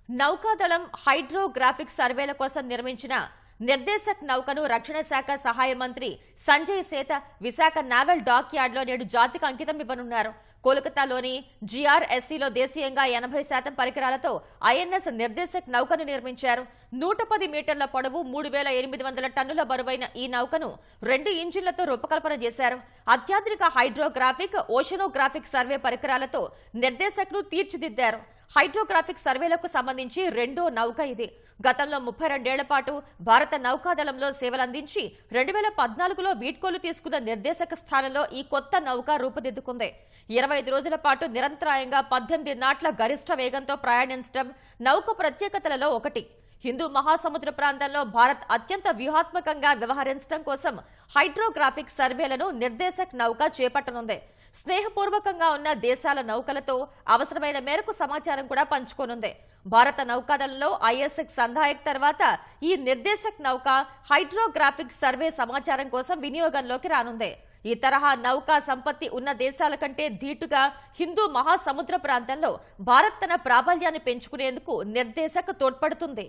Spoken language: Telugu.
నౌకాదళం హైడ్రోగ్రాఫిక్ సర్వేల కోసం నిర్మించిన నిర్దేశక్ నౌకను రక్షణ శాఖ సహాయ మంత్రి సంజయ్ సేత విశాఖ నావల్ డాక్ యార్డ్ లో నేడు జాతికి అంకితం ఇవ్వనున్నారు. కోల్కతాలోని జీఆర్ఎస్సీలో దేశీయంగా 80% పరికరాలతో ఐఎన్ఎస్ నిర్దేశక్ నౌకను నిర్మించారు. 110 మీటర్ల పొడవు 3800 టన్నుల బరువైన ఈ నౌకను 2 ఇంజిన్లతో రూపకల్పన చేశారు. అత్యాధునిక హైడ్రోగ్రాఫిక్, ఓషనోగ్రాఫిక్ సర్వే పరికరాలతో నిర్దేశక్ ను తీర్చిదిద్దారు. హైడ్రోగ్రాఫిక్ సర్వేలకు సంబంధించి రెండో నౌక ఇది. గతంలో 32 ఏళ్ల పాటు భారత నౌకాదళంలో సేవలందించి 2014లో వీడ్కోలు తీసుకున్న నిర్దేశక స్థానంలో ఈ కొత్త నౌక రూపుదిద్దుకుంది. 25 రోజుల పాటు నిరంతరాయంగా 18 నాట్ల గరిష్ట వేగంతో ప్రయాణించడం నౌక ప్రత్యేకతలలో ఒకటి. హిందూ మహాసముద్ర ప్రాంతంలో భారత్ అత్యంత వ్యూహాత్మకంగా వ్యవహరించడం కోసం హైడ్రోగ్రాఫిక్ సర్వేలను నిర్దేశక్ నౌక చేపట్టనుంది. స్నేహపూర్వకంగా ఉన్న దేశాల నౌకలతో అవసరమైన మేరకు సమాచారం కూడా పంచుకోనుంది. భారత నౌకాదళంలో ఐఎస్ఎక్ సంధాయక్ తర్వాత ఈ నిర్దేశక్ నౌక హైడ్రోగ్రాఫిక్ సర్వే సమాచారం కోసం వినియోగంలోకి రానుంది. ఈ తరహా నౌకా సంపత్తి ఉన్న దేశాల కంటే ధీటుగా హిందూ మహాసముద్ర ప్రాంతంలో భారత్ తన ప్రాబల్యాన్ని పెంచుకునేందుకు నిర్దేశక్ తోడ్పడుతుంది.